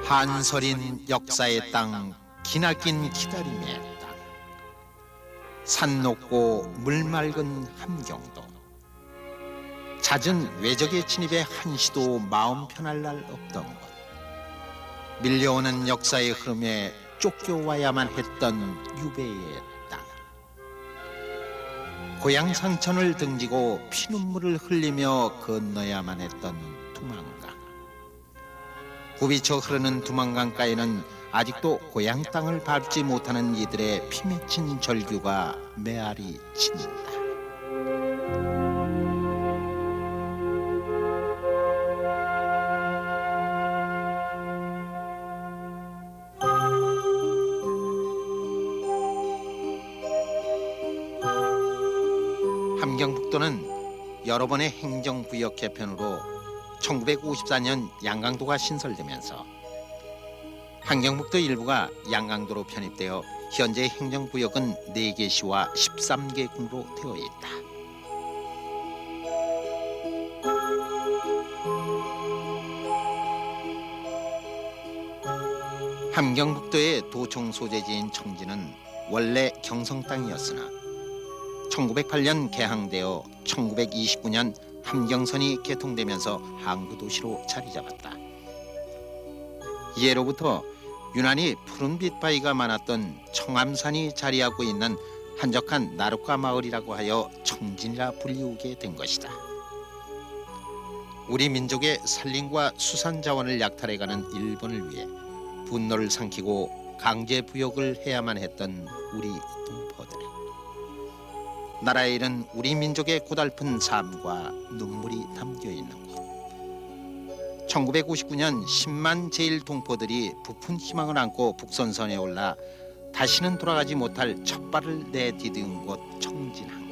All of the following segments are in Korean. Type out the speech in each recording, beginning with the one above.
한서린 역사의 땅, 기나긴 기다림의 땅. 산 높고 물 맑은 함경도, 잦은 외적의 진입에 한시도 마음 편할 날 없던 곳. 밀려오는 역사의 흐름에 쫓겨와야만 했던 유배의 땅. 고향 상천을 등지고 피눈물을 흘리며 건너야만 했던 두만강. 굽이쳐 흐르는 두만강가에는 아직도 고향 땅을 밟지 못하는 이들의 피 맺힌 절규가 메아리 친다. 함경북도는 여러 번의 행정구역 개편으로 1954년 양강도가 신설되면서 함경북도 일부가 양강도로 편입되어 현재 행정구역은 4개 시와 13개 군으로 되어 있다. 함경북도의 도청 소재지인 청진은 원래 경성 땅이었으나 1908년 개항되어 1929년 함경선이 개통되면서 항구도시로 자리 잡았다. 이해로부터 유난히 푸른 빛바위가 많았던 청암산이 자리하고 있는 한적한 나룻가 마을이라고 하여 청진이라 불리우게 된 것이다. 우리 민족의 산림과 수산 자원을 약탈해가는 일본을 위해 분노를 삼키고 강제 부역을 해야만 했던 우리 동포들. 나라에 이른 우리 민족의 고달픈 삶과 눈물이 담겨 있는 곳. 1959년 10만 제1동포들이 부푼 희망을 안고 북선선에 올라 다시는 돌아가지 못할 첫 발을 내디딘 곳 청진항.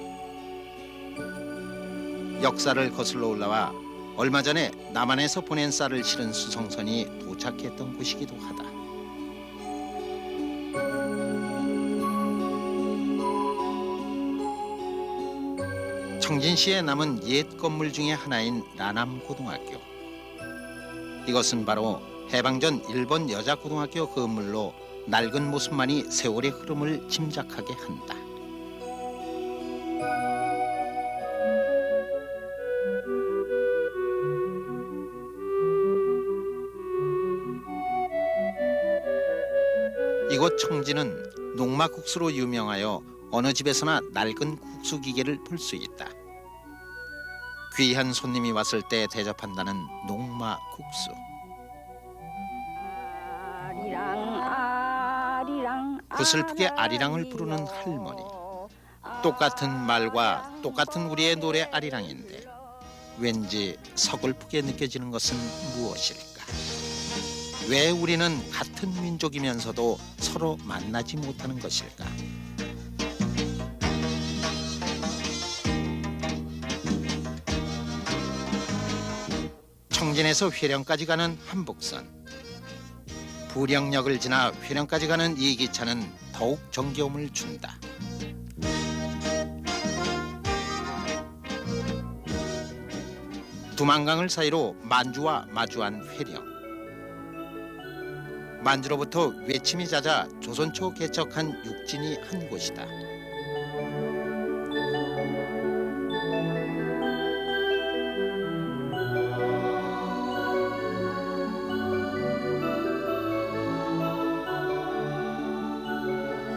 역사를 거슬러 올라와 얼마 전에 남한에서 보낸 쌀을 실은 수송선이 도착했던 곳이기도 하다. 청진시에 남은 옛 건물 중에 하나인 라남고등학교. 이것은 바로 해방전 일본 여자고등학교 건물로 낡은 모습만이 세월의 흐름을 짐작하게 한다. 이곳 청진은 녹마국수로 유명하여 어느 집에서나 낡은 국수 기계를 볼 수 있다. 귀한 손님이 왔을 때 대접한다는 녹마국수. 구슬프게 아리랑을 부르는 할머니. 똑같은 말과 똑같은 우리의 노래 아리랑인데 왠지 서글프게 느껴지는 것은 무엇일까? 왜 우리는 같은 민족이면서도 서로 만나지 못하는 것일까? 청진에서 회령까지 가는 한복선. 부령역을 지나 회령까지 가는 이 기차는 더욱 정겨움을 준다. 두만강을 사이로 만주와 마주한 회령. 만주로부터 외침이 잦아 조선 초 개척한 육진이 한 곳이다.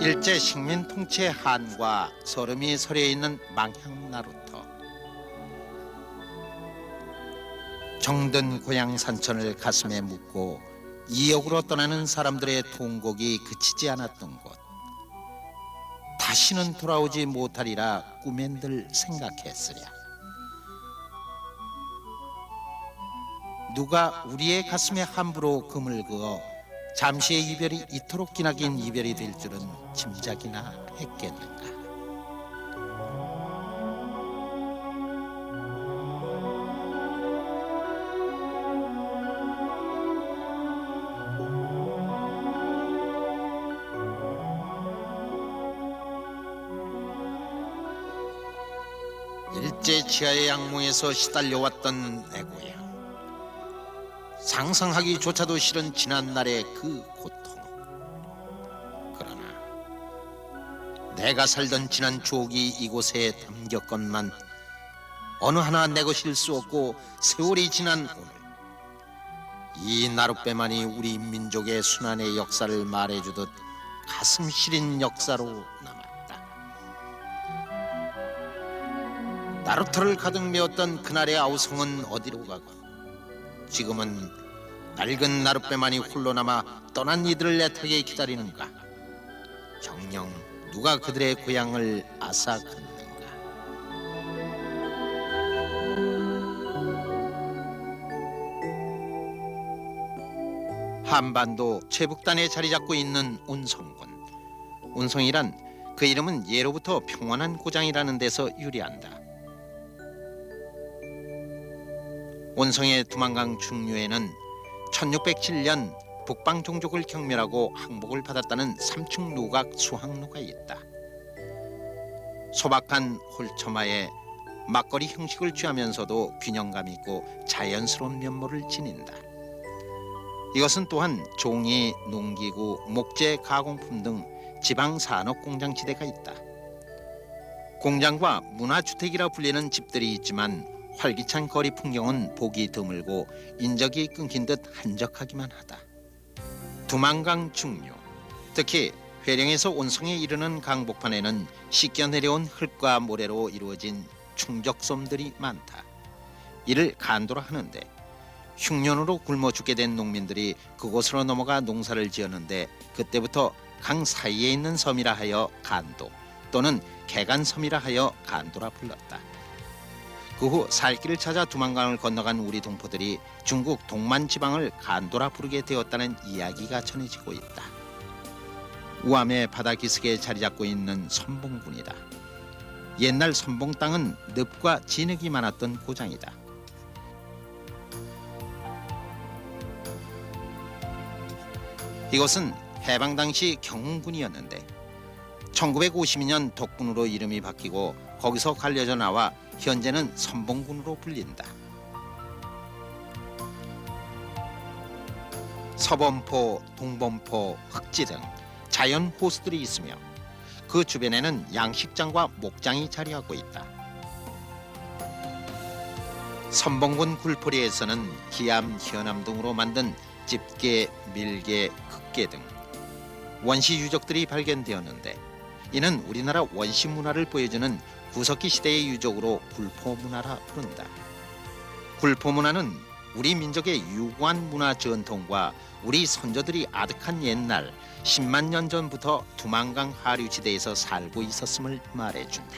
일제 식민 통치의 한과 서름이 서려 있는 망향나루터. 정든 고향 산천을 가슴에 묻고 이역으로 떠나는 사람들의 통곡이 그치지 않았던 곳. 다시는 돌아오지 못하리라 꿈엔들 생각했으랴. 누가 우리의 가슴에 함부로 금을 그어 잠시의 이별이 이토록 기나긴 이별이 될 줄은 짐작이나 했겠는가. 일제 지하의 양몽에서 시달려왔던 내 고향. 상상하기조차도 싫은 지난날의 그 고통. 그러나 내가 살던 지난 추억이 이곳에 담겼건만 어느 하나 내 것일 수 없고 세월이 지난 오늘 이 나룻배만이 우리 민족의 순환의 역사를 말해주듯 가슴 시린 역사로 남았다. 나루터를 가득 메웠던 그날의 아우성은 어디로 가고 지금은 낡은 나룻배만이 홀로 남아 떠난 이들을 애타게 기다리는가. 정녕 누가 그들의 고향을 앗아갔는가. 한반도 최북단에 자리 잡고 있는 운성군. 운성이란 그 이름은 예로부터 평온한 고장이라는 데서 유래한다. 운성의 두만강 중류에는 1607년 북방 종족을 경멸하고 항복을 받았다는 삼층루각 수항루가 있다. 소박한 홀처마에 막걸리 형식을 취하면서도 균형감 있고 자연스러운 면모를 지닌다. 이것은 또한 종이, 농기구, 목재, 가공품 등 지방 산업 공장 지대가 있다. 공장과 문화주택이라 불리는 집들이 있지만 활기찬 거리 풍경은 보기 드물고 인적이 끊긴 듯 한적하기만 하다. 두만강 중류, 특히 회령에서 온성에 이르는 강복판에는 씻겨 내려온 흙과 모래로 이루어진 충적섬들이 많다. 이를 간도라 하는데 흉년으로 굶어 죽게 된 농민들이 그곳으로 넘어가 농사를 지었는데 그때부터 강 사이에 있는 섬이라 하여 간도 또는 개간섬이라 하여 간도라 불렀다. 그 후 살길을 찾아 두만강을 건너간 우리 동포들이 중국 동만 지방을 간도라 부르게 되었다는 이야기가 전해지고 있다. 우암의 바다 기슭에 자리 잡고 있는 선봉군이다. 옛날 선봉 땅은 늪과 진흙이 많았던 고장이다. 이곳은 해방 당시 경운군이었는데 1952년 독군으로 이름이 바뀌고 거기서 갈려져 나와 현재는 선봉군으로 불린다. 서범포, 동범포, 흑지 등 자연 호수들이 있으며 그 주변에는 양식장과 목장이 자리하고 있다. 선봉군 굴포리에서는 기암, 현암 등으로 만든 집게, 밀게, 흙게 등 원시 유적들이 발견되었는데 이는 우리나라 원시 문화를 보여주는 구석기 시대의 유적으로 굴포 문화라 부른다. 굴포 문화는 우리 민족의 유구한 문화 전통과 우리 선조들이 아득한 옛날 10만 년 전부터 두만강 하류 지대에서 살고 있었음을 말해준다.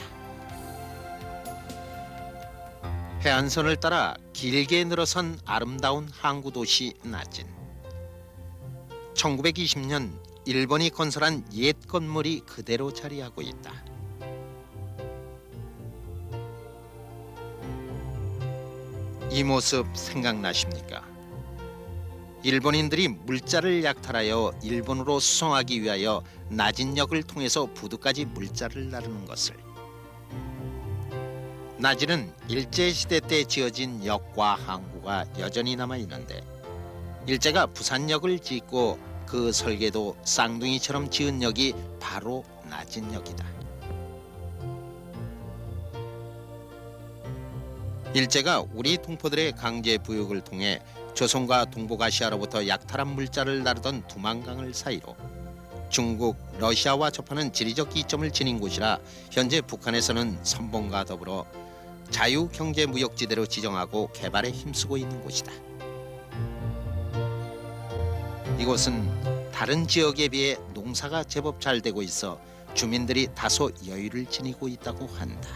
해안선을 따라 길게 늘어선 아름다운 항구 도시 나진. 1920년 일본이 건설한 옛 건물이 그대로 자리하고 있다. 이 모습 생각나십니까? 일본인들이 물자를 약탈하여 일본으로 수송하기 위하여 나진역을 통해서 부두까지 물자를 나르는 것을. 나진은 일제시대 때 지어진 역과 항구가 여전히 남아있는데 일제가 부산역을 짓고 그 설계도 쌍둥이처럼 지은 역이 바로 나진역이다. 일제가 우리 동포들의 강제 부역을 통해 조선과 동북아시아로부터 약탈한 물자를 나르던 두만강을 사이로 중국, 러시아와 접하는 지리적 이점을 지닌 곳이라 현재 북한에서는 선봉과 더불어 자유경제무역지대로 지정하고 개발에 힘쓰고 있는 곳이다. 이곳은 다른 지역에 비해 농사가 제법 잘 되고 있어 주민들이 다소 여유를 지니고 있다고 한다.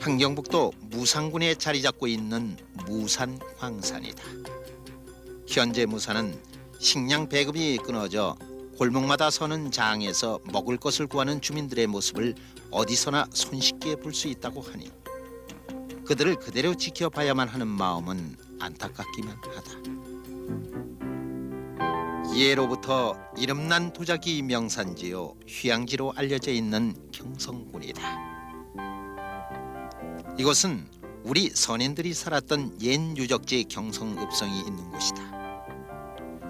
함경북도 무산군에 자리 잡고 있는 무산 광산이다. 현재 무산은 식량 배급이 끊어져 골목마다 서는 장에서 먹을 것을 구하는 주민들의 모습을 어디서나 손쉽게 볼 수 있다고 하니 그들을 그대로 지켜봐야만 하는 마음은 안타깝기만 하다. 예로부터 이름난 도자기 명산지요 휴양지로 알려져 있는 경성군이다. 이곳은 우리 선인들이 살았던 옛 유적지 경성읍성이 있는 곳이다.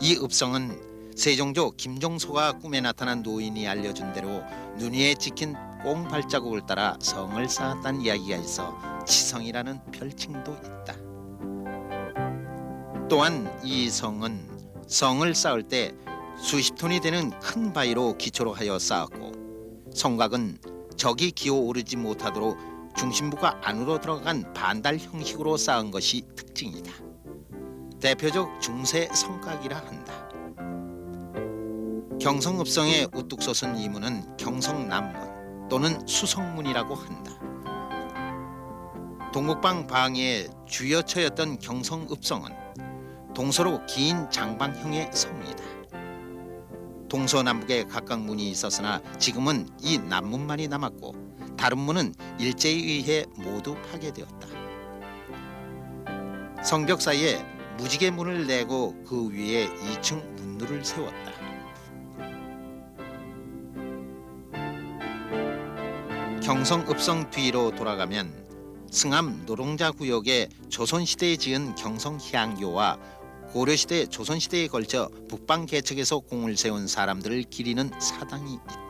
이 읍성은 세종조 김종소가 꿈에 나타난 노인이 알려준 대로 눈 위에 찍힌 꽁 발자국을 따라 성을 쌓았다는 이야기가 있어 치성이라는 별칭도 있다. 또한 이 성은 성을 쌓을 때 수십 톤이 되는 큰 바위로 기초로 하여 쌓았고 성곽은 적이 기어오르지 못하도록 중심부가 안으로 들어간 반달 형식으로 쌓은 것이 특징이다. 대표적 중세 성곽이라 한다. 경성읍성의 우뚝 솟은 이문은 경성남문 또는 수성문이라고 한다. 동북방 방해의 주여처였던 경성읍성은 동서로 긴 장방형의 성이다. 동서남북에 각각 문이 있었으나 지금은 이 남문만이 남았고 다른 문은 일제에 의해 모두 파괴되었다. 성벽 사이에 무지개 문을 내고 그 위에 2층 문루를 세웠다. 경성읍성 뒤로 돌아가면 승암 노동자 구역에 조선시대에 지은 경성향교와 고려시대 조선시대에 걸쳐 북방 개척에서 공을 세운 사람들을 기리는 사당이 있다.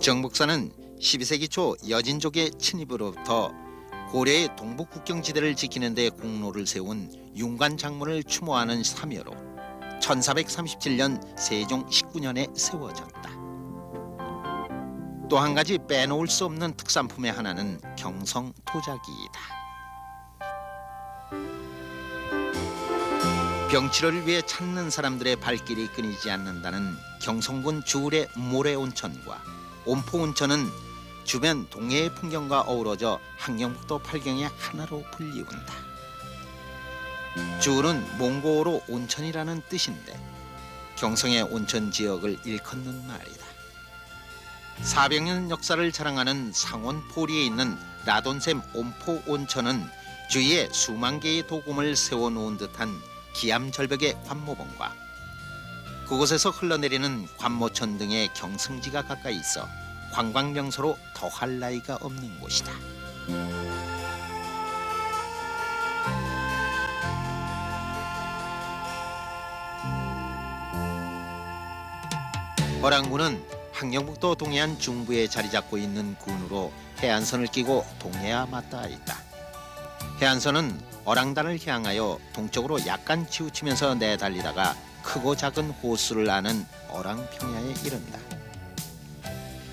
정북사는 12세기 초 여진족의 침입으로부터 고려의 동북 국경지대를 지키는 데 공로를 세운 윤관 장군을 추모하는 사묘로 1437년 세종 19년에 세워졌다. 또 한 가지 빼놓을 수 없는 특산품의 하나는 경성 토자기이다. 병치료를 위해 찾는 사람들의 발길이 끊이지 않는다는 경성군 주울의 모래온천과 옴포온천은 주변 동해의 풍경과 어우러져 항영북도 팔경의 하나로 불리운다. 주울은 몽고어로 온천이라는 뜻인데 경성의 온천 지역을 일컫는 말이다. 400년 역사를 자랑하는 상원 포리에 있는 라돈샘 옴포 온천은 주위에 수만 개의 도금을 세워놓은 듯한 기암절벽의 관모봉과 그곳에서 흘러내리는 관모천 등의 경승지가 가까이 있어 관광명소로 더할 나위가 없는 곳이다. 어랑군은 항영북도 동해안 중부에 자리 잡고 있는 군으로 해안선을 끼고 동해와 맞닿아 있다. 해안선은 어랑단을 향하여 동쪽으로 약간 치우치면서 내달리다가 크고 작은 호수를 아는 어랑평야에 이른다.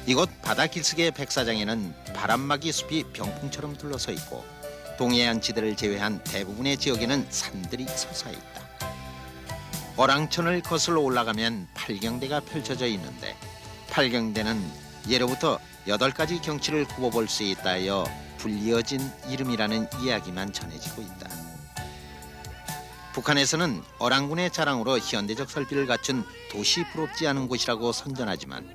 이곳 바다 길석의 백사장에는 바람막이 숲이 병풍처럼 둘러서 있고 동해안 지대를 제외한 대부분의 지역에는 산들이 솟아있다. 어랑천을 거슬러 올라가면 팔경대가 펼쳐져 있는데 팔경대는 예로부터 8가지 경치를 굽어볼 수 있다 하여 불리어진 이름이라는 이야기만 전해지고 있다. 북한에서는 어랑군의 자랑으로 현대적 설비를 갖춘 도시 부럽지 않은 곳이라고 선전하지만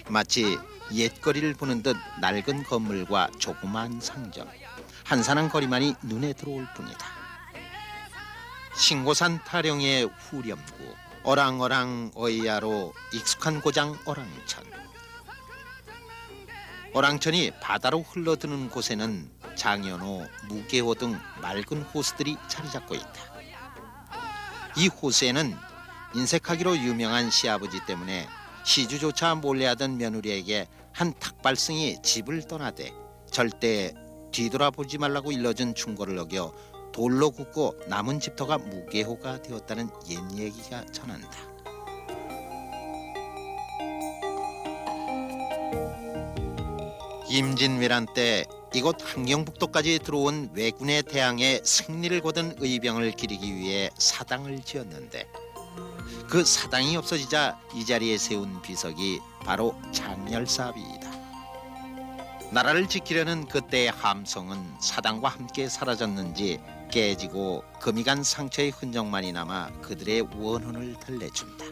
마치 옛거리를 보는 듯 낡은 건물과 조그마한 상점, 한산한 거리만이 눈에 들어올 뿐이다. 신고산 타령의 후렴구 어랑어랑 어이야로 익숙한 고장 어랑천. 어랑천이 바다로 흘러드는 곳에는 장연호, 무개호 등 맑은 호수들이 자리 잡고 있다. 이 호수에는 인색하기로 유명한 시아버지 때문에 시주조차 몰래하던 며느리에게 한 탁발승이 집을 떠나되 절대 뒤돌아보지 말라고 일러준 충고를 어겨 돌로 굽고 남은 집터가 무개호가 되었다는 옛 얘기가 전한다. 임진왜란 때 이곳 항영북도까지 들어온 왜군에 대항해 승리를 거둔 의병을 기리기 위해 사당을 지었는데 그 사당이 없어지자 이 자리에 세운 비석이 바로 장렬사비이다. 나라를 지키려는 그때의 함성은 사당과 함께 사라졌는지 깨지고 금이 간 상처의 흔적만이 남아 그들의 원혼을 달래준다.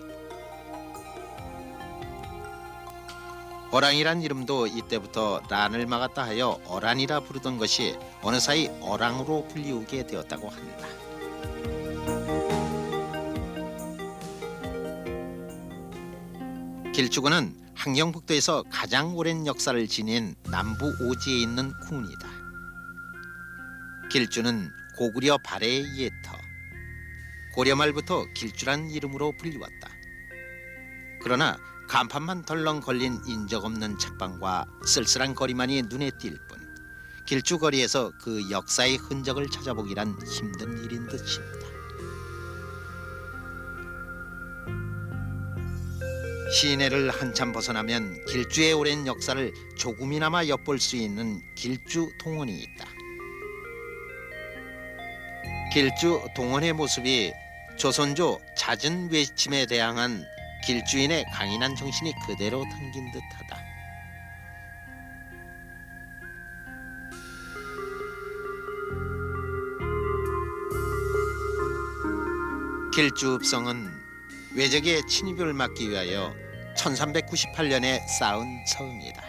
어랑이란 이름도 이때부터 란을 막았다 하여 어란이라 부르던 것이 어느 사이 어랑으로 불리우게 되었다고 한다. 길주군은 함경북도에서 가장 오랜 역사를 지닌 남부 오지에 있는 군이다. 길주는 고구려 발해의 예터, 고려 말부터 길주란 이름으로 불리웠다. 그러나 간판만 덜렁 걸린 인적 없는 책방과 쓸쓸한 거리만이 눈에 띌 뿐 길주거리에서 그 역사의 흔적을 찾아보기란 힘든 일인 듯 싶다. 시내를 한참 벗어나면 길주의 오랜 역사를 조금이나마 엿볼 수 있는 길주 동원이 있다. 길주 동원의 모습이 조선조 잦은 외침에 대항한 길주인의 강인한 정신이 그대로 담긴 듯하다. 길주읍성은 외적의 침입을 막기 위하여 1398년에 쌓은 성이다.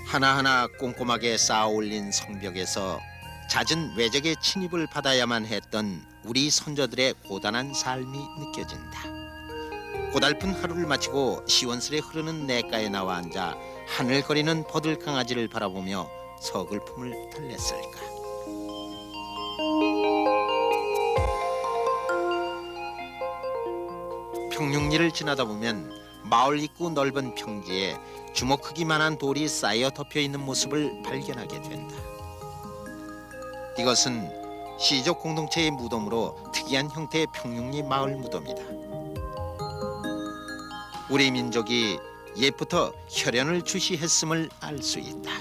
하나하나 꼼꼼하게 쌓아 올린 성벽에서 잦은 외적의 침입을 받아야만 했던 우리 선조들의 고단한 삶이 느껴진다. 고달픈 하루를 마치고 시원스레 흐르는 냇가에 나와 앉아 하늘거리는 버들강아지를 바라보며 서글픔을 달랬을까. 평육리를 지나다 보면 마을 입구 넓은 평지에 주먹 크기만한 돌이 쌓여 덮여 있는 모습을 발견하게 된다. 이것은 시족 공동체의 무덤으로 특이한 형태의 평육리 마을 무덤이다. 우리 민족이 옛부터 혈연을 주시했음을 알 수 있다.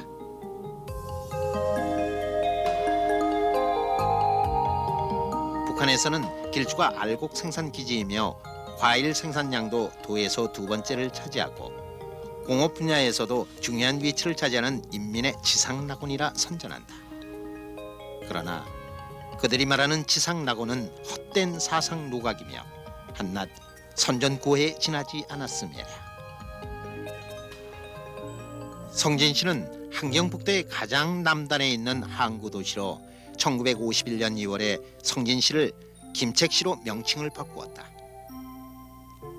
북한에서는 길주가 알곡 생산 기지이며 과일 생산량도 도에서 두 번째를 차지하고 공업 분야에서도 중요한 위치를 차지하는 인민의 지상낙원이라 선전한다. 그러나 그들이 말하는 지상낙원은 헛된 사상 누각이며 한낱 선전고해에 지나지 않았음이라. 성진시는 함경북도의 가장 남단에 있는 항구 도시로 1951년 2월에 성진시를 김책시로 명칭을 바꾸었다.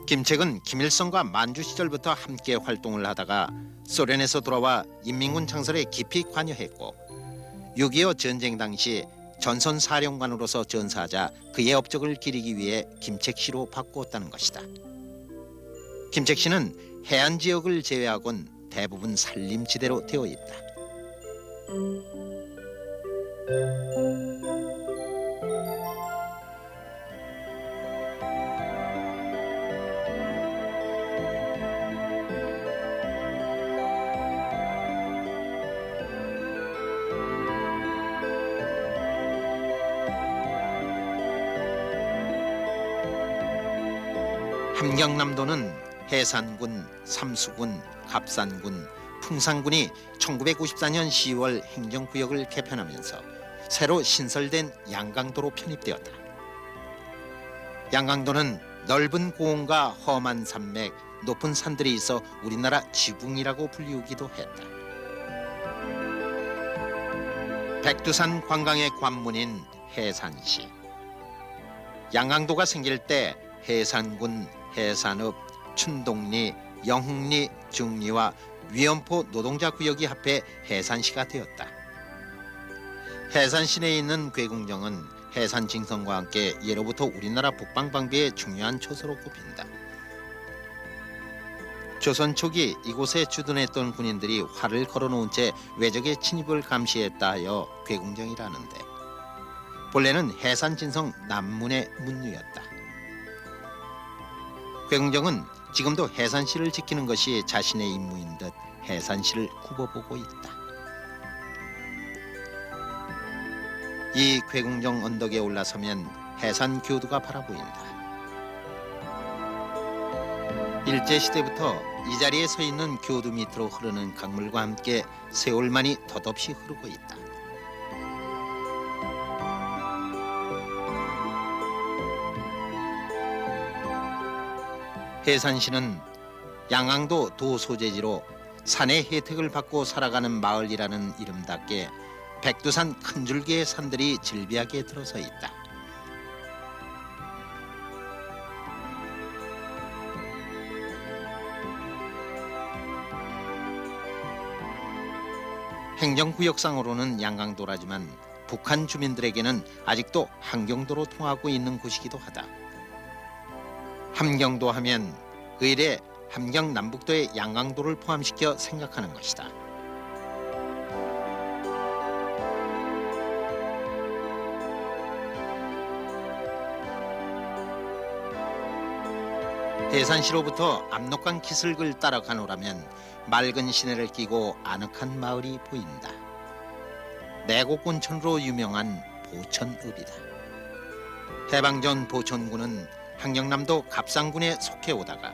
김책은 김일성과 만주 시절부터 함께 활동을 하다가 소련에서 돌아와 인민군 창설에 깊이 관여했고 6.25 전쟁 당시 전선사령관으로서 전사하자 그의 업적을 기리기 위해 김책시로 바꾸었다는 것이다. 김책시는 해안 지역을 제외하곤 대부분 산림지대로 되어 있다. 함경남도는 해산군, 삼수군, 갑산군, 풍산군이 1954년 10월 행정구역을 개편하면서 새로 신설된 양강도로 편입되었다. 양강도는 넓은 고원과 험한 산맥, 높은 산들이 있어 우리나라 지붕이라고 불리우기도 했다. 백두산 관광의 관문인 해산시. 양강도가 생길 때 해산군, 해산읍, 춘동리, 영흥리, 중리와 위엄포 노동자 구역이 합해 해산시가 되었다. 해산 시내에 있는 괴궁정은 해산 징성과 함께 예로부터 우리나라 북방 방비의 중요한 초소로 꼽힌다. 조선 초기 이곳에 주둔했던 군인들이 활을 걸어놓은 채 외적의 침입을 감시했다 하여 괴궁정이라는데 본래는 해산 진성 남문의 문유였다. 괴궁정은 지금도 해산시를 지키는 것이 자신의 임무인 듯 해산시를 굽어보고 있다. 이 괴궁정 언덕에 올라서면 해산 교두가 바라보인다. 일제시대부터 이 자리에 서 있는 교두 밑으로 흐르는 강물과 함께 세월만이 덧없이 흐르고 있다. 해산시는 양강도 도 소재지로 산의 혜택을 받고 살아가는 마을이라는 이름답게 백두산 큰 줄기의 산들이 질비하게 들어서 있다. 행정구역상으로는 양강도라지만 북한 주민들에게는 아직도 함경도로 통하고 있는 곳이기도 하다. 함경도 하면 의례 함경 남북도의 양강도를 포함시켜 생각하는 것이다. 해산시로부터 압록강 기슭을 따라 가노라면 맑은 시내를 끼고 아늑한 마을이 보인다. 내곡온천으로 유명한 보천읍이다. 해방 전 보천군은 함경남도 갑상군에 속해 오다가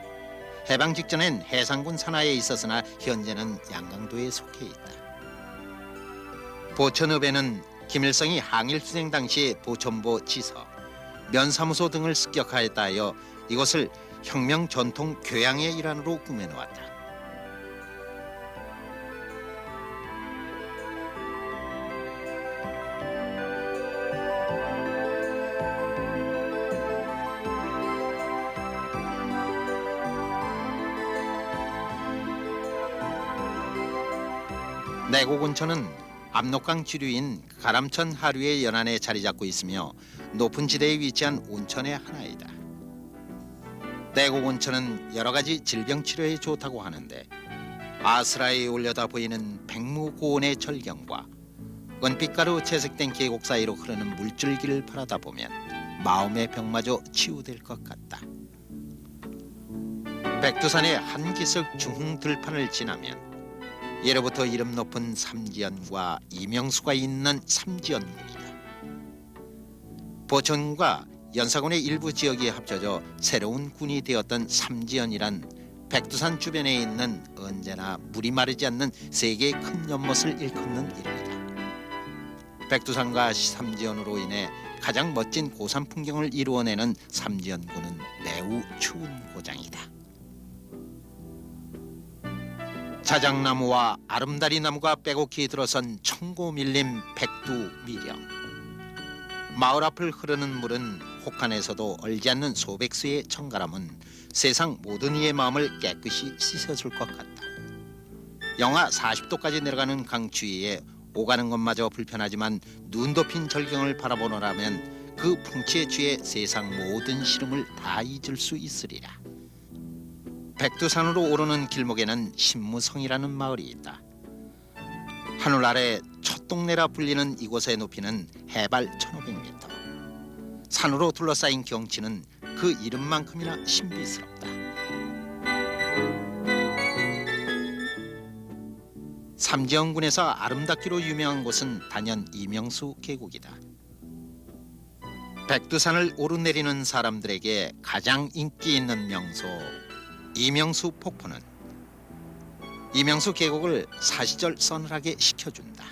해방 직전엔 해상군 산하에 있었으나 현재는 양강도에 속해 있다. 보천읍에는 김일성이 항일투쟁 당시 보천보 지서, 면사무소 등을 습격하였다 하여 이곳을 혁명 전통 교양의 일환으로 꾸며놓았다. 내곡온천은 압록강 주류인 가람천 하류의 연안에 자리 잡고 있으며 높은 지대에 위치한 온천의 하나이다. 내곡온천은 여러 가지 질병 치료에 좋다고 하는데 아스라에 올려다 보이는 백무고원의 절경과 은빛가루 채색된 계곡 사이로 흐르는 물줄기를 바라다 보면 마음의 병마저 치유될 것 같다. 백두산의 한 기슭 중흥 들판을 지나면 예로부터 이름 높은 삼지연과 이명수가 있는 삼지연군이다. 보천과 연사군의 일부 지역이 합쳐져 새로운 군이 되었던 삼지연이란 백두산 주변에 있는 언제나 물이 마르지 않는 세 개의 큰 연못을 일컫는 이름이다. 백두산과 삼지연으로 인해 가장 멋진 고산 풍경을 이루어내는 삼지연군은 매우 추운 고장이다. 자작나무와 아름다리 나무가 빼곡히 들어선 청고 밀림 백두 미령. 마을 앞을 흐르는 물은 혹한에서도 얼지 않는 소백수의 청가람은 세상 모든 이의 마음을 깨끗이 씻어줄 것 같다. 영하 40도까지 내려가는 강추위에 오가는 것마저 불편하지만 눈 덮인 절경을 바라보노라면 그 풍치에 취해 세상 모든 시름을 다 잊을 수 있으리라. 백두산으로 오르는 길목에는 신무성이라는 마을이 있다. 하늘 아래 첫 동네라 불리는 이곳의 높이는 해발 1500m. 산으로 둘러싸인 경치는 그 이름만큼이나 신비스럽다. 삼지연군에서 아름답기로 유명한 곳은 단연 이명수 계곡이다. 백두산을 오르내리는 사람들에게 가장 인기 있는 명소 이명수 폭포는 이명수 계곡을 사시절 서늘하게 식혀준다.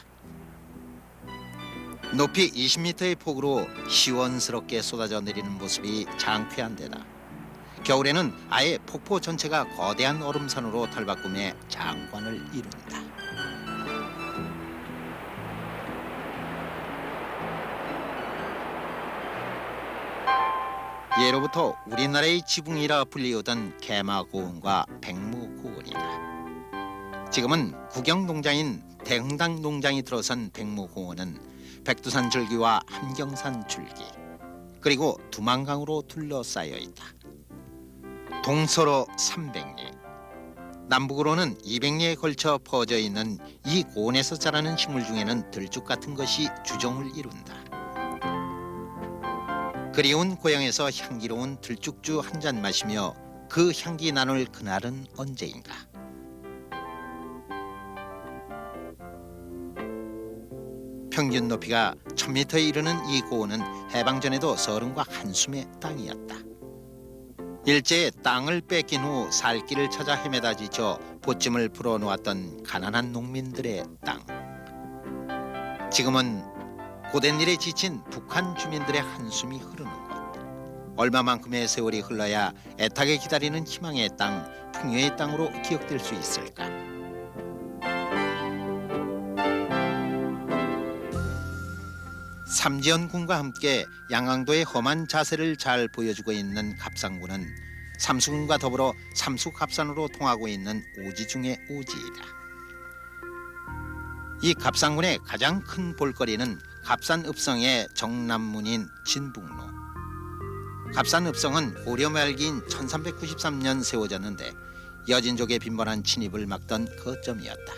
높이 20m의 폭우로 시원스럽게 쏟아져 내리는 모습이 장쾌한 데다 겨울에는 아예 폭포 전체가 거대한 얼음산으로 탈바꿈해 장관을 이룬다. 예로부터 우리나라의 지붕이라 불리우던 개마고원과 백무고원이다. 지금은 국영농장인 대흥당농장이 들어선 백무고원은 백두산 줄기와 함경산 줄기 그리고 두만강으로 둘러싸여 있다. 동서로 300리, 남북으로는 200리에 걸쳐 퍼져 있는 이 고원에서 자라는 식물 중에는 들쭉 같은 것이 주종을 이룬다. 그리운 고향에서 향기로운 들쭉주 한 잔 마시며 그 향기 나눌 그날은 언제인가. 평균 높이가 1000m에 이르는 이 고원은 해방 전에도 서른과 한숨의 땅이었다. 일제에 땅을 뺏긴 후 살 길을 찾아 헤매다 지쳐 보찜을 불어놓았던 가난한 농민들의 땅. 지금은 고된 일에 지친 북한 주민들의 한숨이 흐르는 곳. 얼마만큼의 세월이 흘러야 애타게 기다리는 희망의 땅, 풍요의 땅으로 기억될 수 있을까? 삼지연군과 함께 양강도의 험한 자세를 잘 보여주고 있는 갑상군은 삼수군과 더불어 삼수갑산으로 통하고 있는 오지 중의 오지이다. 이 갑산군의 가장 큰 볼거리는 갑산읍성의 정남문인 진북로. 갑산읍성은 고려 말기인 1393년 세워졌는데 여진족의 빈번한 침입을 막던 거점이었다.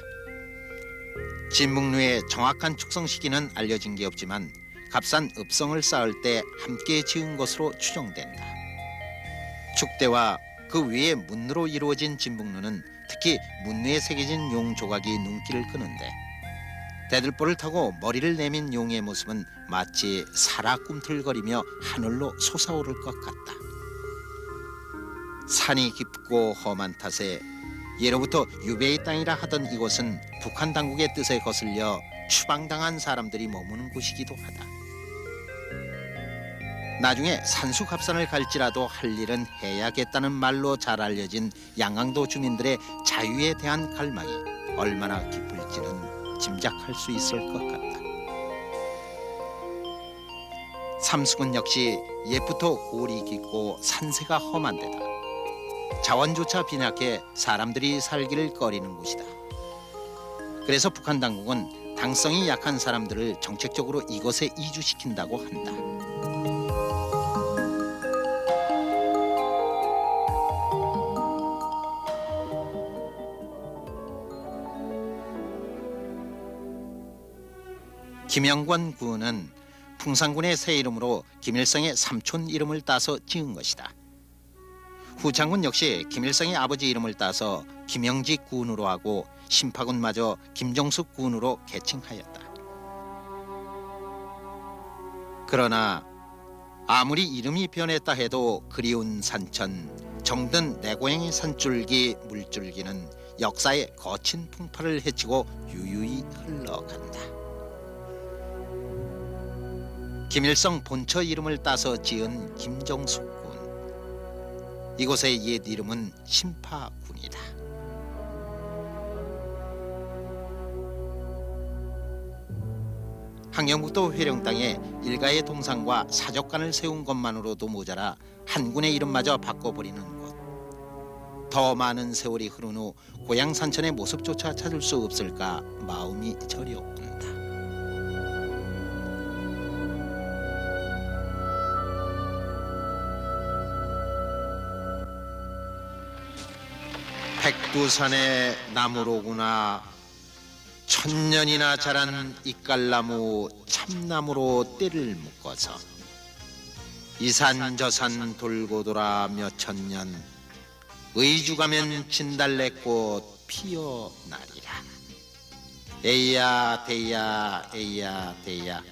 진북로의 정확한 축성 시기는 알려진 게 없지만 갑산읍성을 쌓을 때 함께 지은 것으로 추정된다. 축대와 그 위에 문으로 이루어진 진북로는 특히 문에 새겨진 용 조각이 눈길을 끄는데 대들보를 타고 머리를 내민 용의 모습은 마치 살아 꿈틀거리며 하늘로 솟아오를 것 같다. 산이 깊고 험한 탓에 예로부터 유배의 땅이라 하던 이곳은 북한 당국의 뜻에 거슬려 추방당한 사람들이 머무는 곳이기도 하다. 나중에 산수갑산을 갈지라도 할 일은 해야겠다는 말로 잘 알려진 양강도 주민들의 자유에 대한 갈망이 얼마나 깊을지는 짐작할 수 있을 것 같다. 삼수군 역시 옛부터 골이 깊고 산세가 험한 데다 자원조차 빈약해 사람들이 살기를 꺼리는 곳이다. 그래서 북한 당국은 당성이 약한 사람들을 정책적으로 이곳에 이주시킨다고 한다. 김영권 군은 풍산군의 새 이름으로 김일성의 삼촌 이름을 따서 지은 것이다. 후창군 역시 김일성의 아버지 이름을 따서 김영직 군으로 하고 심파군마저 김정숙 군으로 개칭하였다. 그러나 아무리 이름이 변했다 해도 그리운 산천, 정든 내 고향의 산줄기, 물줄기는 역사의 거친 풍파를 헤치고 유유히 흘러간다. 김일성 본처 이름을 따서 지은 김정숙군. 이곳의 옛 이름은 심파군이다. 항영북도 회령 땅에 일가의 동상과 사적관을 세운 것만으로도 모자라 한 군의 이름마저 바꿔버리는 곳. 더 많은 세월이 흐른 후 고향 산천의 모습조차 찾을 수 없을까 마음이 저려온다. 백두산의 나무로구나. 천년이나 자란 이깔나무 참나무로 떼를 묶어서 이 산 저 산 돌고 돌아 몇 천년 의주가면 진달래꽃 피어나리라. 에이야 대야 에이야 대야.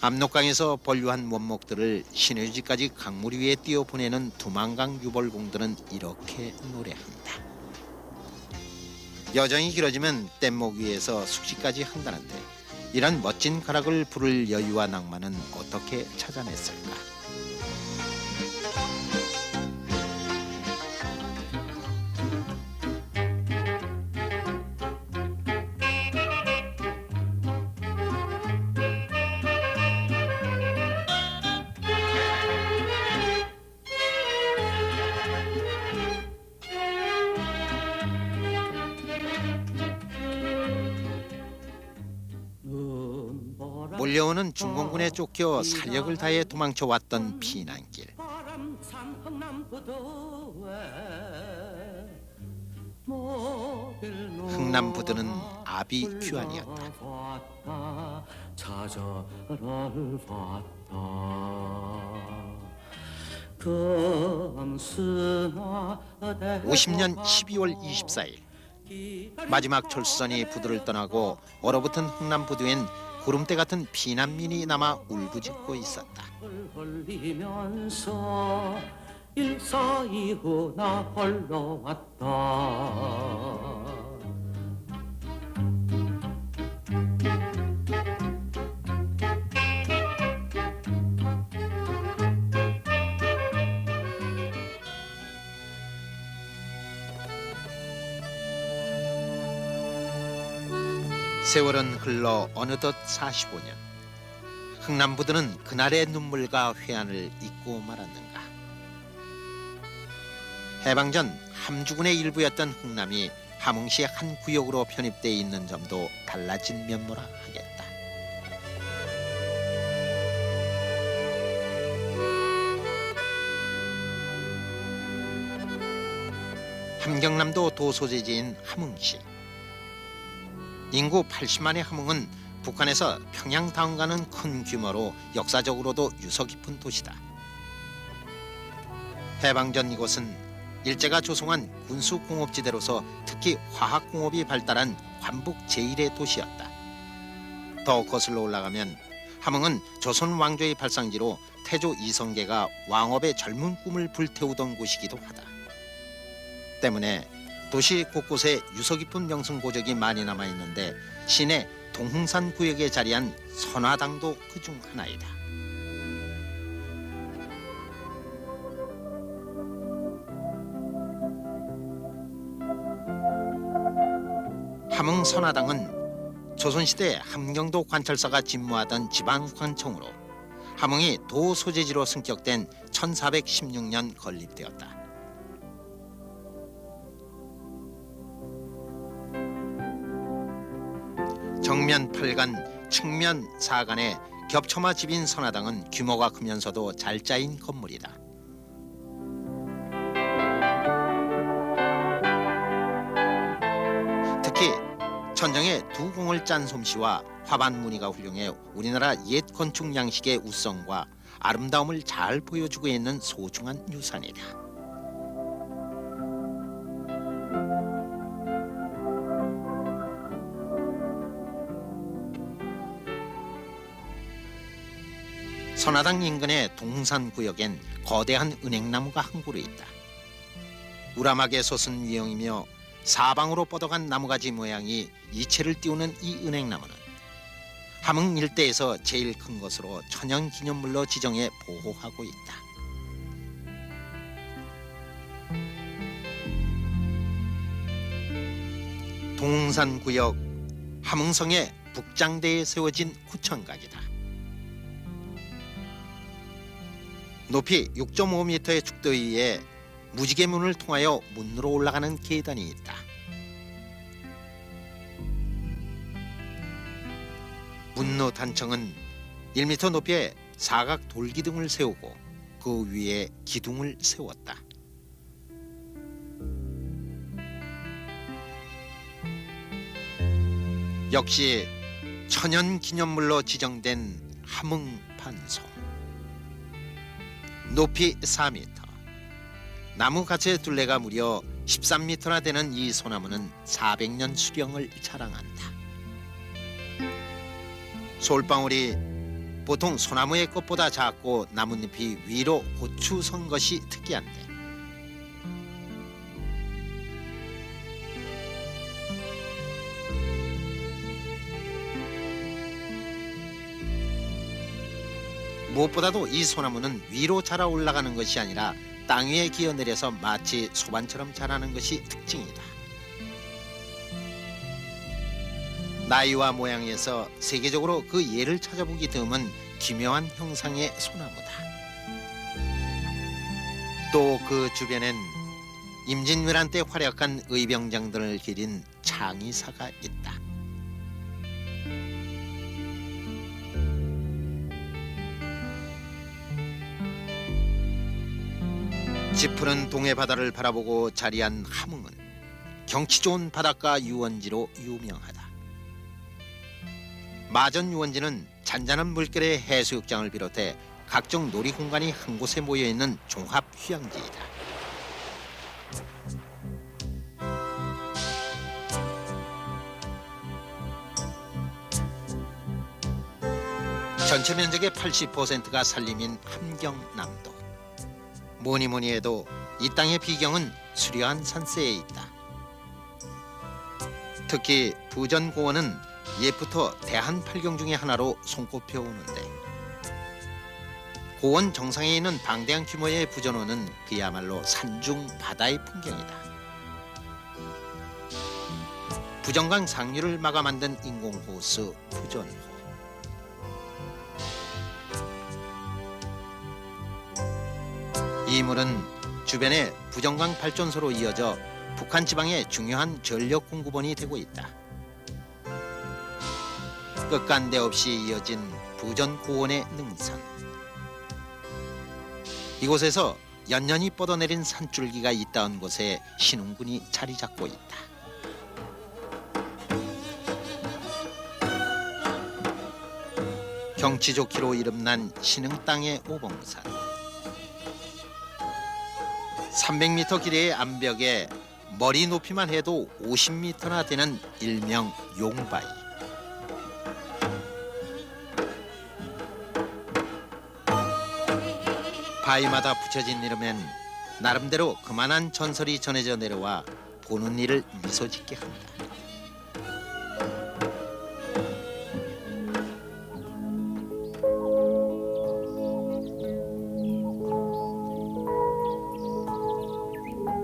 압록강에서 본류한 원목들을 신의주까지 강물 위에 띄어보내는 두만강 유벌공들은 이렇게 노래한다. 여정이 길어지면 뗏목 위에서 숙식까지 한다는데 이런 멋진 가락을 부를 여유와 낭만은 어떻게 찾아냈을까? 몰려오는 중공군에 쫓겨 사력을 다해 도망쳐왔던 피난길. 흥남부두는 아비 귀환이었다. (50년 12월 24일) 마지막 철수선이 부두를 떠나고 얼어붙은 흥남부두엔 구름대 같은 피난민이 남아 울부짖고 있었다. 일사이후나 홀로 왔다. 세월은 흘러 어느덧 45년. 흥남부두는 그날의 눈물과 회한을 잊고 말았는가. 해방 전 함주군의 일부였던 흥남이 함흥시의 한 구역으로 편입돼 있는 점도 달라진 면모라 하겠다. 함경남도 도소재지인 함흥시. 인구 80만의 함흥은 북한에서 평양다음과는 큰 규모로 역사적으로도 유서 깊은 도시다. 해방 전 이곳은 일제가 조성한 군수공업지대로서 특히 화학공업이 발달한 관북 제1의 도시였다. 더 거슬러 올라가면 함흥은 조선 왕조의 발상지로 태조 이성계가 왕업의 젊은 꿈을 불태우던 곳이기도 하다. 때문에 도시 곳곳에 유서 깊은 명승고적이 많이 남아있는데 시내 동흥산 구역에 자리한 선화당도 그중 하나이다. 함흥 선화당은 조선시대 함경도 관찰사가 집무하던 지방관청으로 함흥이 도 소재지로 승격된 1416년 건립되었다. 정면 8간, 측면 4간의 겹쳐마 집인 선화당은 규모가 크면서도 잘 짜인 건물이다. 특히 천정에 두 공을 짠 솜씨와 화반 무늬가 훌륭해 우리나라 옛 건축 양식의 우성과 아름다움을 잘 보여주고 있는 소중한 유산이다. 선화당 인근의 동산 구역엔 거대한 은행나무가 한 그루 있다. 우람하게 솟은 위형이며 사방으로 뻗어간 나무가지 모양이 이체를 띄우는 이 은행나무는 함흥 일대에서 제일 큰 것으로 천연기념물로 지정해 보호하고 있다. 동산 구역 함흥성의 북장대에 세워진 구천각이다. 높이 6.5m의 죽도 위에 무지개 문을 통하여 문으로 올라가는 계단이 있다. 문로 단청은 1m 높이의 사각 돌기둥을 세우고 그 위에 기둥을 세웠다. 역시 천연기념물로 지정된 함흥판소. 높이 4m, 나무 가지의 둘레가 무려 13m나 되는 이 소나무는 400년 수령을 자랑한다. 솔방울이 보통 소나무의 꽃보다 작고 나뭇잎이 위로 고추 선 것이 특이한데 무엇보다도 이 소나무는 위로 자라 올라가는 것이 아니라 땅 위에 기어내려서 마치 소반처럼 자라는 것이 특징이다. 나이와 모양에서 세계적으로 그 예를 찾아보기 드문 기묘한 형상의 소나무다. 또 그 주변엔 임진왜란 때 활약한 의병장들을 기린 창의사가 있다. 짙푸른 동해 바다를 바라보고 자리한 함흥은 경치 좋은 바닷가 유원지로 유명하다. 마전 유원지는 잔잔한 물결의 해수욕장을 비롯해 각종 놀이 공간이 한 곳에 모여 있는 종합 휴양지이다. 전체 면적의 80%가 산림인 함경남도. 뭐니 해도 이 땅의 비경은 수려한 산세에 있다. 특히 부전고원은 옛부터 대한팔경 중의 하나로 손꼽혀 오는데 고원 정상에 있는 방대한 규모의 부전호는 그야말로 산중 바다의 풍경이다. 부전강 상류를 막아 만든 인공호수 부전호. 이 물은 주변에 부전강 발전소로 이어져 북한 지방의 중요한 전력 공급원이 되고 있다. 끝간데 없이 이어진 부전 고원의 능선. 이곳에서 연년이 뻗어내린 산줄기가 잇닿은 곳에 신흥군이 자리 잡고 있다. 경치 좋기로 이름난 신흥 땅의 오봉산. 300m 길이의 암벽에 머리 높이만 해도 50m나 되는 일명 용바위. 바위마다 붙여진 이름엔 나름대로 그만한 전설이 전해져 내려와 보는 이를 미소 짓게 한다.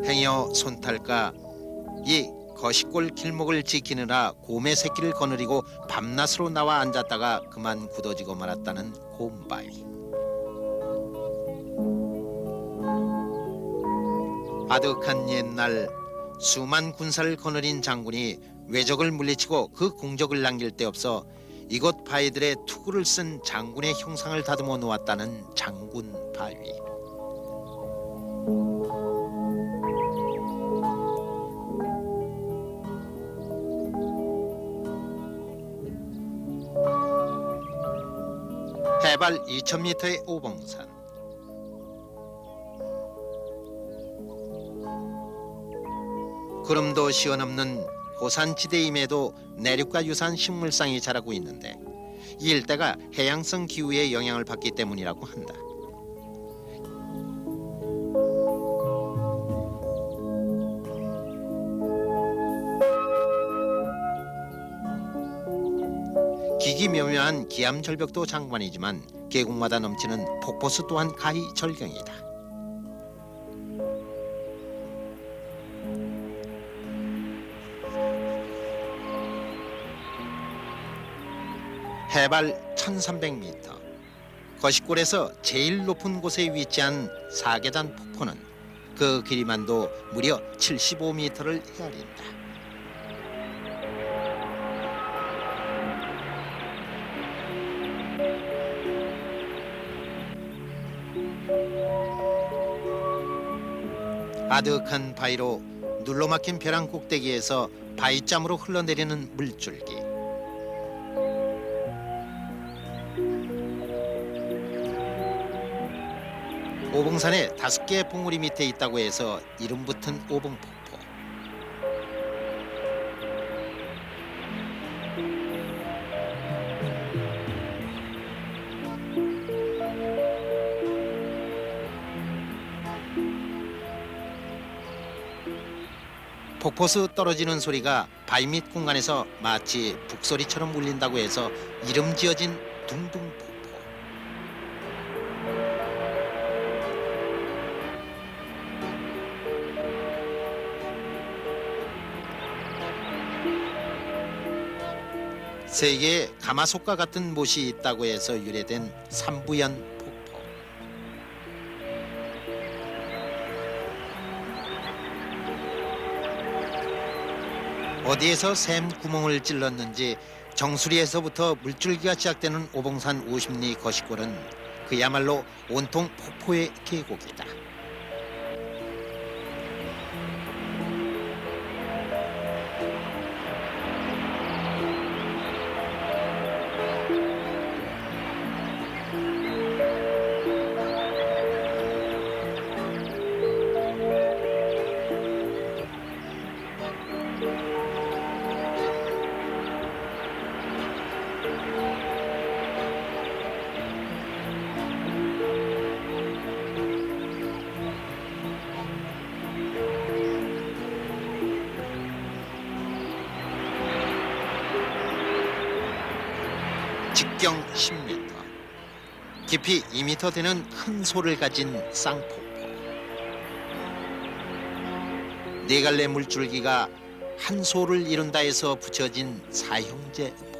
행여 손탈까 이 거시골 길목을 지키느라 곰의 새끼를 거느리고 밤낮으로 나와 앉았다가 그만 굳어지고 말았다는 곰바위. 아득한 옛날 수만 군사를 거느린 장군이 외적을 물리치고 그 공적을 남길 데 없어 이곳 바위들의 투구를 쓴 장군의 형상을 다듬어 놓았다는 장군 바위. 해발 2000m의 오봉산. 구름도 시원없는 고산지대임에도 내륙과 유사한 식물상이 자라고 있는데 이 일대가 해양성 기후의 영향을 받기 때문이라고 한다. 기기묘묘한 기암절벽도 장관이지만 계곡마다 넘치는 폭포수 또한 가히 절경이다. 해발 1300m, 거시골에서 제일 높은 곳에 위치한 사계단 폭포는 그 길이만도 무려 75m를 헤아린다. 아득한 바위로 눌러막힌 벼랑 꼭대기에서 바위짬으로 흘러내리는 물줄기. 오봉산에 5개의 봉우리 밑에 있다고 해서 이름 붙은 오봉폭포. 폭포수 떨어지는 소리가 바위 밑 공간에서 마치 북소리처럼 울린다고 해서 이름 지어진 둥둥폭포. 세계에 가마솥과 같은 못이 있다고 해서 유래된 삼부연 폭포. 어디에서 샘 구멍을 찔렀는지 정수리에서부터 물줄기가 시작되는 오봉산 50리 거시골은 그야말로 온통 폭포의 계곡이다. 직경 10m, 깊이 2m 되는 큰 소를 가진 쌍폭포. 네 갈래 물줄기가 한 소를 이룬다 해서 붙여진 사형제 폭포.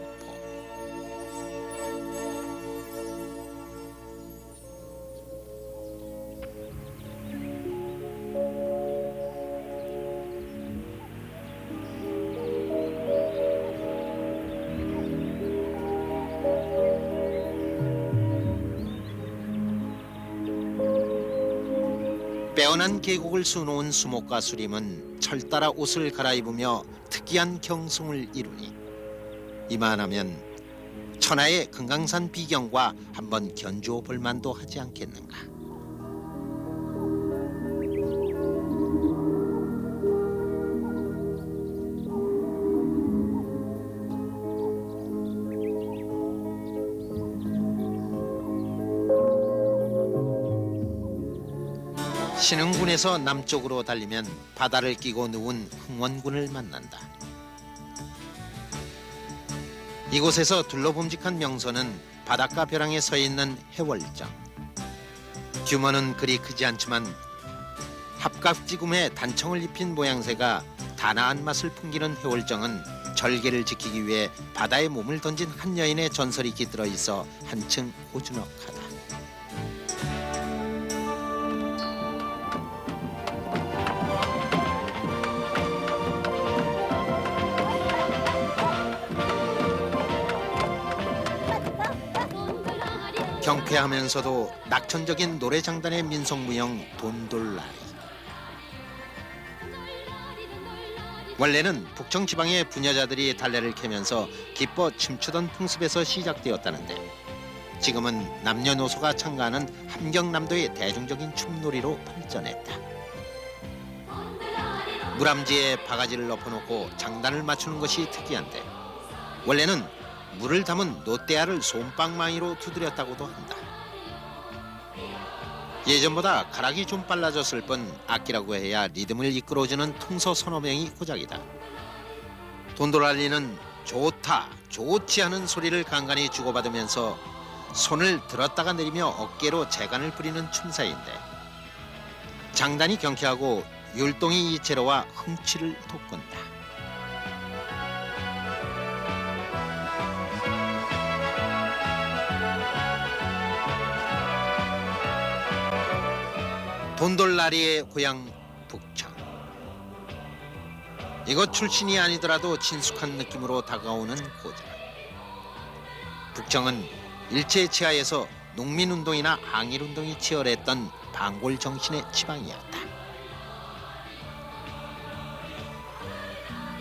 빼어난 계곡을 수놓은 수목과 수림은 철따라 옷을 갈아입으며 특이한 경성을 이루니 이만하면 천하의 금강산 비경과 한번 견주어 볼 만도 하지 않겠는가. 신흥군에서 남쪽으로 달리면 바다를 끼고 누운 흥원군을 만난다. 이곳에서 둘러봄직한 명소는 바닷가 벼랑에 서 있는 해월정. 규모는 그리 크지 않지만 합각지금에 단청을 입힌 모양새가 단아한 맛을 풍기는 해월정은 절개를 지키기 위해 바다에 몸을 던진 한 여인의 전설이 깃들어 있어 한층 고즈넉하다. 경쾌하면서도 낙천적인 노래장단의 민속무용 돈돌라리. 원래는 북청 지방의 부녀자들이 달래를 캐면서 기뻐 춤추던 풍습에서 시작되었다는데 지금은 남녀노소가 참가하는 함경남도의 대중적인 춤놀이로 발전했다. 물암지에 바가지를 엎어놓고 장단을 맞추는 것이 특이한데 원래는 물을 담은 노떼알을 솜방망이로 두드렸다고도 한다. 예전보다 가락이 좀 빨라졌을 뿐 악기라고 해야 리듬을 이끌어주는 통서 서너 명이 고작이다. 돈돌랄리는 좋다, 좋지 않은 소리를 간간히 주고받으면서 손을 들었다가 내리며 어깨로 재간을 부리는 춤사인데 장단이 경쾌하고 율동이 이체로와 흥취를 돋군다. 돈돌라리의 고향 북청. 이곳 출신이 아니더라도 친숙한 느낌으로 다가오는 고장. 북청은 일제치하에서 농민운동이나 항일운동이 치열했던 방골 정신의 지방이었다.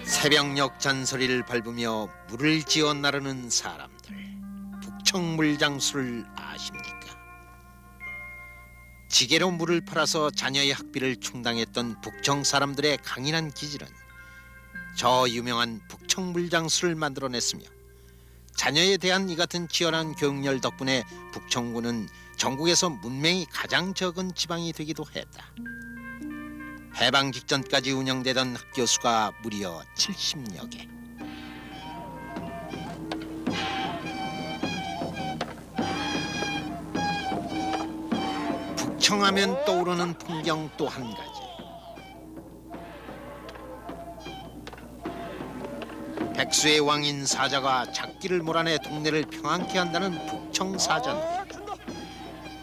새벽녘 잔소리를 밟으며 물을 지어 나르는 사람들. 북청 물장수를 아십니까? 지게로 물을 팔아서 자녀의 학비를 충당했던 북청 사람들의 강인한 기질은 저 유명한 북청 물장수를 만들어냈으며 자녀에 대한 이 같은 치열한 교육열 덕분에 북청군은 전국에서 문맹이 가장 적은 지방이 되기도 했다. 해방 직전까지 운영되던 학교 수가 무려 70여 개. 북청하면 떠오르는 풍경 또 한 가지. 백수의 왕인 사자가 작기를 몰아내 동네를 평안케 한다는 북청사자놀이.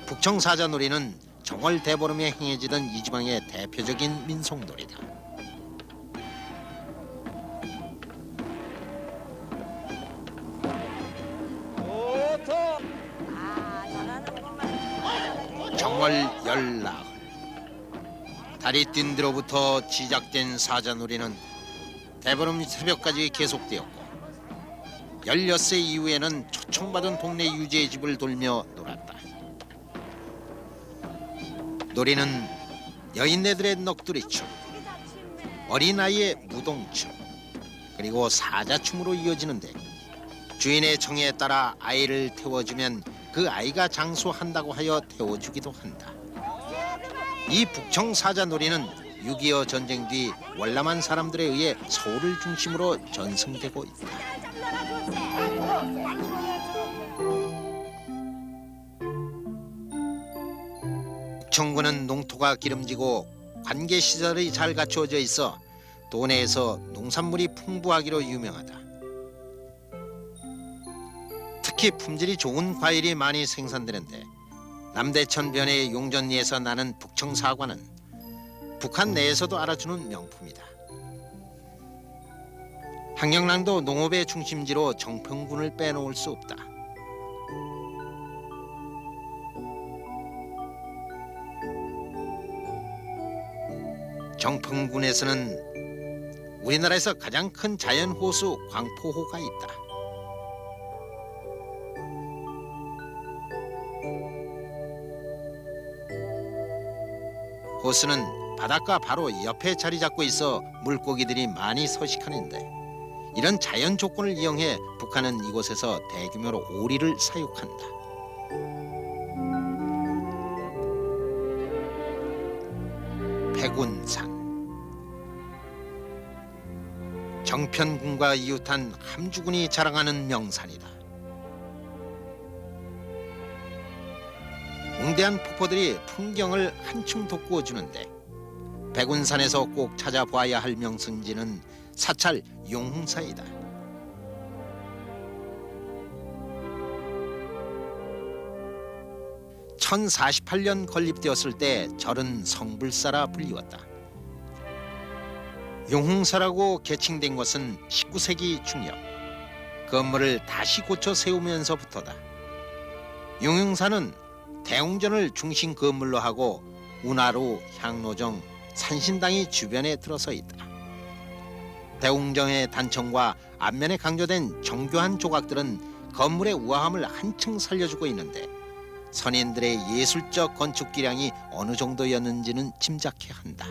북청사자놀이는 정월 대보름에 행해지던 이 지방의 대표적인 민속놀이다. 정월 열나흘 달이 뜬 뒤로부터 시작된 사자놀이는 대보름 새벽까지 계속되었고 16세 이후에는 초청받은 동네 유지의 집을 돌며 놀았다. 놀이는 여인네들의 넋두리춤, 어린아이의 무동춤, 그리고 사자춤으로 이어지는데 주인의 정에 따라 아이를 태워주면 그 아이가 장수한다고 하여 태워주기도 한다. 이 북청 사자놀이는 6.25 전쟁 뒤 월남한 사람들에 의해 서울을 중심으로 전승되고 있다. 북청군은 농토가 기름지고 관계시설이 잘 갖추어져 있어 도내에서 농산물이 풍부하기로 유명하다. 특히 품질이 좋은 과일이 많이 생산되는데 남대천 변의 용전리에서 나는 북청 사과는 북한 내에서도 알아주는 명품이다. 함경남도 농업의 중심지로 정평군을 빼놓을 수 없다. 정평군에서는 우리나라에서 가장 큰 자연호수 광포호가 있다. 호수는 바닷가 바로 옆에 자리 잡고 있어 물고기들이 많이 서식하는데, 이런 자연 조건을 이용해 북한은 이곳에서 대규모로 오리를 사육한다. 백운산, 정편군과 이웃한 함주군이 자랑하는 명산이다. 웅대한 폭포들이 풍경을 한층 돋구어 주는데, 백운산에서 꼭 찾아봐야 할 명승지는 사찰 용흥사이다. (1048년) 건립되었을 때 절은 성불사라 불리웠다. 용흥사라고 개칭된 것은 19세기 중엽 건물을 다시 고쳐 세우면서부터다. 용흥사는 대웅전을 중심 건물로 하고 운하루, 향로정, 산신당이 주변에 들어서 있다. 대웅정의 단청과 앞면에 강조된 정교한 조각들은 건물의 우아함을 한층 살려주고 있는데, 선인들의 예술적 건축 기량이 어느 정도였는지는 짐작해야 한다.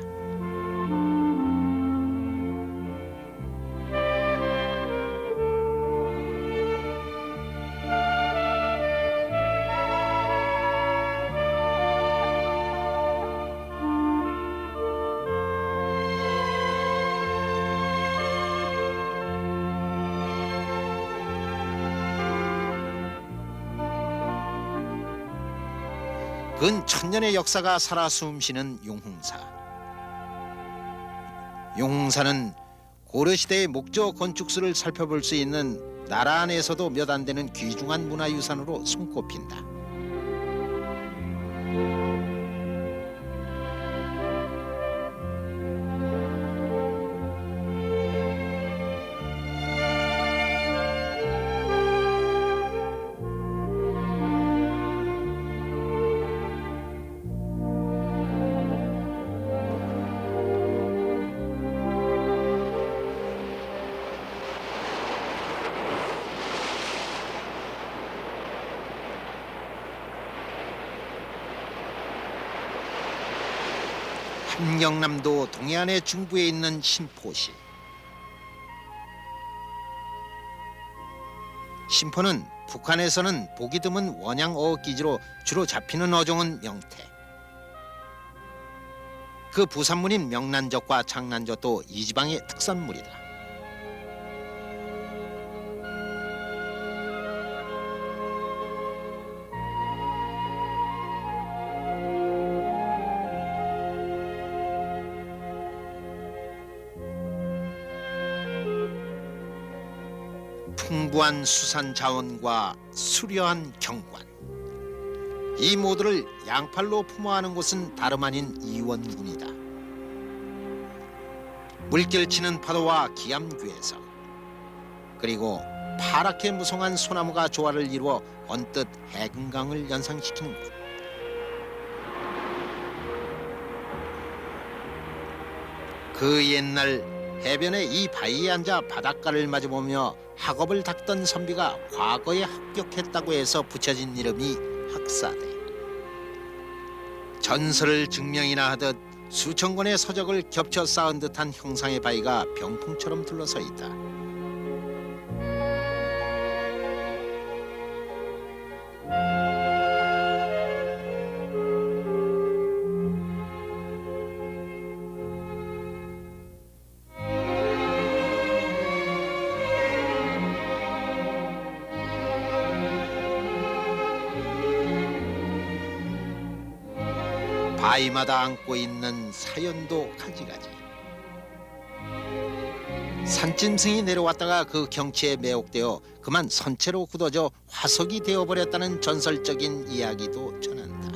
근 1000년의 역사가 살아 숨쉬는 용흥사. 용흥사는 고려시대의 목조 건축술을 살펴볼 수 있는 나라 안에서도 몇 안 되는 귀중한 문화유산으로 손꼽힌다. 함경남도 동해안의 중부에 있는 신포시. 신포는 북한에서는 보기 드문 원양 어업기지로 주로 잡히는 어종은 명태. 그 부산물인 명란젓과 장란젓도 이 지방의 특산물이다. 풍부한 수산 자원과 수려한 경관, 이 모두를 양팔로 품어하는 곳은 다름 아닌 이원군이다. 물결치는 파도와 기암괴석, 그리고 파랗게 무성한 소나무가 조화를 이루어 언뜻 해금강을 연상시키는 곳. 그 옛날 해변의 이 바위에 앉아 바닷가를 마주보며 학업을 닦던 선비가 과거에 합격했다고 해서 붙여진 이름이 학사대. 전설을 증명이나 하듯 수천 권의 서적을 겹쳐 쌓은 듯한 형상의 바위가 병풍처럼 둘러서 있다. 바위마다 안고 있는 사연도 가지가지. 산짐승이 내려왔다가 그 경치에 매혹되어 그만 선체로 굳어져 화석이 되어버렸다는 전설적인 이야기도 전한다.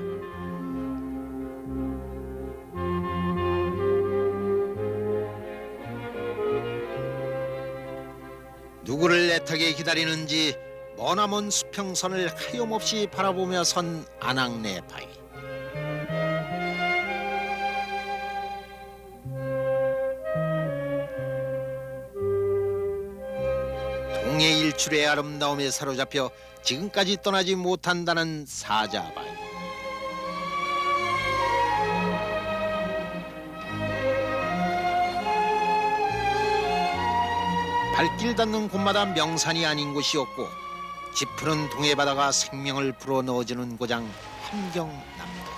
누구를 애타게 기다리는지 머나먼 수평선을 하염없이 바라보며 선 안악내 바위. 명예 일출의 아름다움에 사로잡혀 지금까지 떠나지 못한다는 사자바위. 발길 닿는 곳마다 명산이 아닌 곳이 없고 짙푸른 동해바다가 생명을 불어넣어주는 고장 함경남도.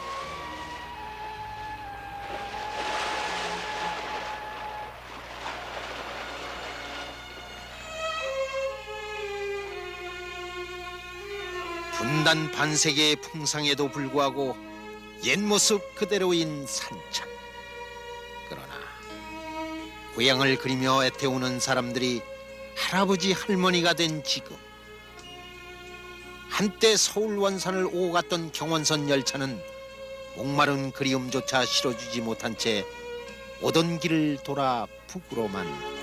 분단 반세기의 풍상에도 불구하고 옛 모습 그대로인 산천. 그러나 고향을 그리며 애태우는 사람들이 할아버지 할머니가 된 지금, 한때 서울 원산을 오고 갔던 경원선 열차는 목마른 그리움조차 실어주지 못한 채 오던 길을 돌아 북으로만